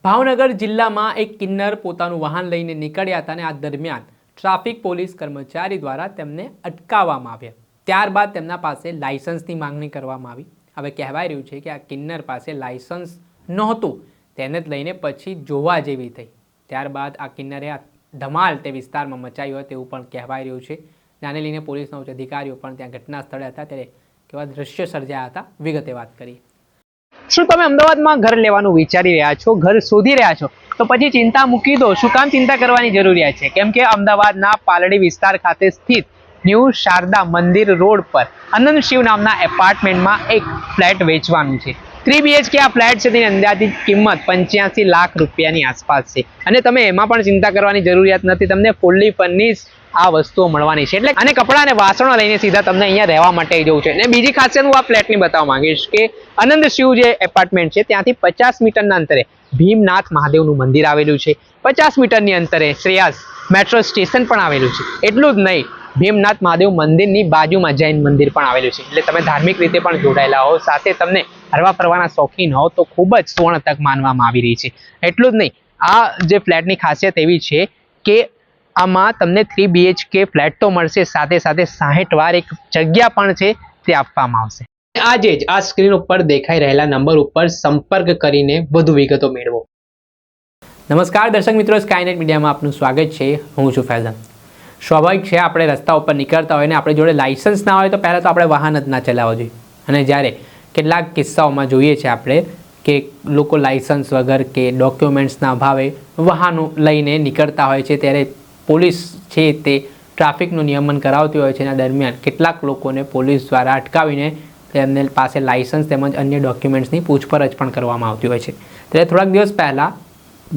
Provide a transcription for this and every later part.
ભાવનગર જિલ્લામાં એક કિન્નર પોતાનું વાહન લઈને નીકળ્યા હતા અને આ દરમિયાન ટ્રાફિક પોલીસ કર્મચારી દ્વારા તેમને અટકાવવામાં આવ્યા। ત્યારબાદ તેમના પાસે લાયસન્સની માંગણી કરવામાં આવી। હવે કહેવાય રહ્યું છે કે આ કિન્નર પાસે લાયસન્સ નહોતું, તેને જ લઈને પછી જોવા જેવી થઈ। ત્યારબાદ આ કિન્નરે આ ધમાલ તે વિસ્તારમાં મચાવી હોય તેવું પણ કહેવાય રહ્યું છે। આને લઈને પોલીસના ઉચ્ચ અધિકારીઓ પણ ત્યાં ઘટના સ્થળે હતા ત્યારે કેવા દ્રશ્ય સર્જાયા હતા, વિગતે વાત કરી। શું તમે અમદાવાદમાં ઘર લેવાનું વિચારી રહ્યા છો, ઘર શોધી રહ્યા છો, તો પછી ચિંતા મૂકી દો। શું કામ ચિંતા કરવાની જરૂરિયાત છે? કેમ કે અમદાવાદના પાલડી વિસ્તાર ખાતે સ્થિત ન્યૂ શારદા મંદિર રોડ પર અનંત શિવ નામના એપાર્ટમેન્ટમાં એક ફ્લેટ વેચવાનું છે। 3 BHK આ ફ્લેટ છે, તેની અંદાજિત કિંમત 85 લાખ રૂપિયાની આસપાસ છે અને તમે એમાં પણ ચિંતા કરવાની જરૂરિયાત નથી। તમને ફૂલ્લી ફર્નિશ આ વસ્તુઓ મળવાની છે, એટલે અને કપડાં અને વાસણો લઈને સીધા તમને અહીંયા રહેવા માટે જવું છે। અને બીજી ખાસિયત હું આ ફ્લેટની બતાવવા માંગીશ કે આનંદ શિવ જે એપાર્ટમેન્ટ છે ત્યાંથી 50 મીટરના અંતરે ભીમનાથ મહાદેવનું મંદિર આવેલું છે। 50 મીટરની અંતરે શ્રેયાસ મેટ્રો સ્ટેશન પણ આવેલું છે। એટલું જ નહીં, ભીમનાથ મહાદેવ મંદિરની બાજુમાં જૈન મંદિર પણ આવેલું છે, એટલે તમે ધાર્મિક રીતે પણ જોડાયેલા હો, સાથે તમને હરવા ફરવાના શોખીન હો તો ખૂબ જ સુવર્ણ તક માનવામાં આવી રહી છે। એટલું જ નહીં, આ જે ફ્લેટની ખાસિયત એવી છે કે આમાં તમને 3 BHK ફ્લેટ તો મળશે, સાથે સાથે 60 વાર એક જગ્યા પણ છે તે આપવામાં આવશે। આજે જ આ સ્ક્રીન ઉપર દેખાઈ રહેલા નંબર ઉપર સંપર્ક કરીને વધુ વિગતો મેળવો। નમસ્કાર દર્શક મિત્રો, સ્કાયનેટ મીડિયામાં આપનું સ્વાગત છે। હું છું ફૈઝાન। સ્વાભાવિક છે, આપણે રસ્તા ઉપર નીકળતા હોય ને આપણે જોડે લાયસન્સ ના હોય તો પહેલાં તો આપણે વાહન જ ના ચલાવવું જોઈએ। અને જ્યારે કેટલાક કિસ્સાઓમાં જોઈએ છે આપણે કે લોકો લાયસન્સ વગર કે ડોક્યુમેન્ટ્સના અભાવે વાહનો લઈને નીકળતા હોય છે, ત્યારે પોલીસ છે તે ટ્રાફિકનું નિયમન કરાવતી હોય છે। એના દરમિયાન કેટલાક લોકોને પોલીસ દ્વારા અટકાવીને તેમને પાસે લાયસન્સ તેમજ અન્ય ડોક્યુમેન્ટ્સની પૂછપરછ પણ કરવામાં આવતી હોય છે। ત્યારે થોડાક દિવસ પહેલાં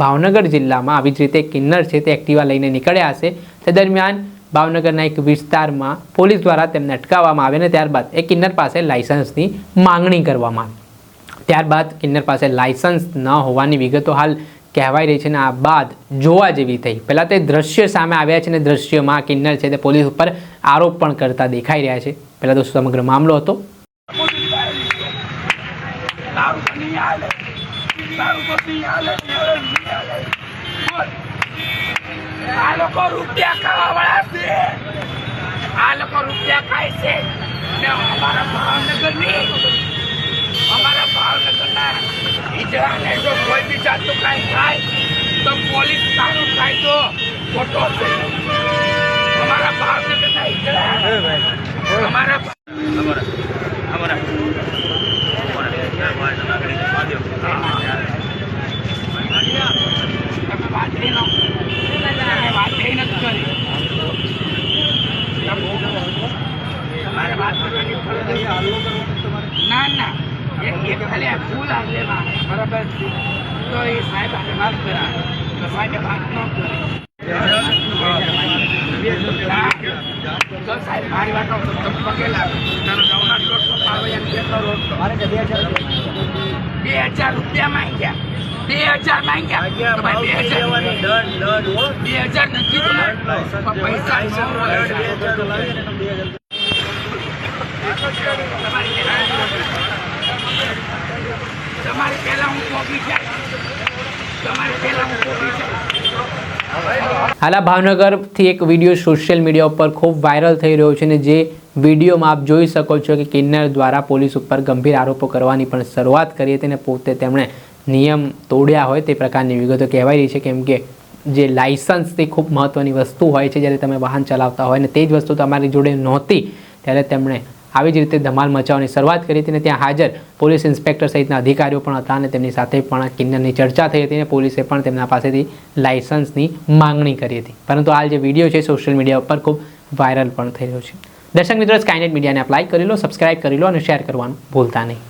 ભાવનગર જિલ્લામાં આવી જ રીતે કિન્નર છે તે એક્ટિવા લઈને નીકળ્યા હશે। તે દરમિયાન ભાવનગરના એક વિસ્તારમાં પોલીસ દ્વારા તેમને અટકાવવામાં આવે અને ત્યારબાદ એ કિન્નર પાસે લાયસન્સની માંગણી કરવામાં આવી। ત્યારબાદ કિન્નર પાસે લાયસન્સ ન હોવાની વિગતો હાલ કહેવાય રહી છે અને આ બાદ જોવા જેવી થઈ। પહેલાં તે દ્રશ્ય સામે આવ્યા છે અને દ્રશ્યમાં કિન્નર છે તે પોલીસ ઉપર આરોપ પણ કરતા દેખાઈ રહ્યા છે। પહેલાં તો સમગ્ર મામલો હતો। આ લોકો રૂપિયા ખાવાવાળા છે, આ લોકો રૂપિયા ખાય છે ને અમારા ભાવનગરના ઈજરાને જો કોઈ બી જાતનું કાંઈ થાય તો પોલીસ કાનૂન કાયદો ખોટો છે। અમારા ભાવનગરના ઈજરા અમારા ના ના એક ખાલી ફૂલ આવે બરાબર, તો એ સાહેબ વાત કરા તો સાહેબ વાત ન કરે તો સાહેબ મારી વાતો પગેલા તારો જવાના 2000 રૂપિયા માંગ્યા, 2000 માંગ્યા, 2000 નથી પૈસા તમારે પહેલા હું કોપી છે, તમારે પહેલા હું કોપી છે। હાલ આ ભાવનગરથી એક વિડીયો સોશિયલ મીડિયા ઉપર ખૂબ વાયરલ થઈ રહ્યો છે અને જે વિડીયોમાં આપ જોઈ શકો છો કે કિન્નર દ્વારા પોલીસ ઉપર ગંભીર આરોપો કરવાની પણ શરૂઆત કરી હતી અને પોતે તેમણે નિયમ તોડ્યા હોય તે પ્રકારની વિગતો કહેવાય રહી છે। કેમ કે જે લાયસન્સ તે ખૂબ મહત્ત્વની વસ્તુ હોય છે જ્યારે તમે વાહન ચલાવતા હોય અને તે જ વસ્તુ તમારી જોડે નહોતી ત્યારે તેમણે આવી જ રીતે ધમાલ મચાવવાની શરૂઆત કરી હતી અને ત્યાં હાજર પોલીસ ઇન્સ્પેક્ટર સહિતના અધિકારીઓ પણ હતા અને તેમની સાથે પણ કિન્નરની ચર્ચા થઈ હતી અને પોલીસે પણ તેમના પાસેથી લાયસન્સની માંગણી કરી હતી। પરંતુ હાલ જે વિડીયો છે સોશિયલ મીડિયા ઉપર ખૂબ વાયરલ પણ થઈ રહ્યો છે। દર્શક મિત્રો, સ્કાયનેટ મીડિયાને આપ લાઈક કરી લો, સબસ્ક્રાઇબ કરી લો અને શેર કરવાનું ભૂલતા નહીં।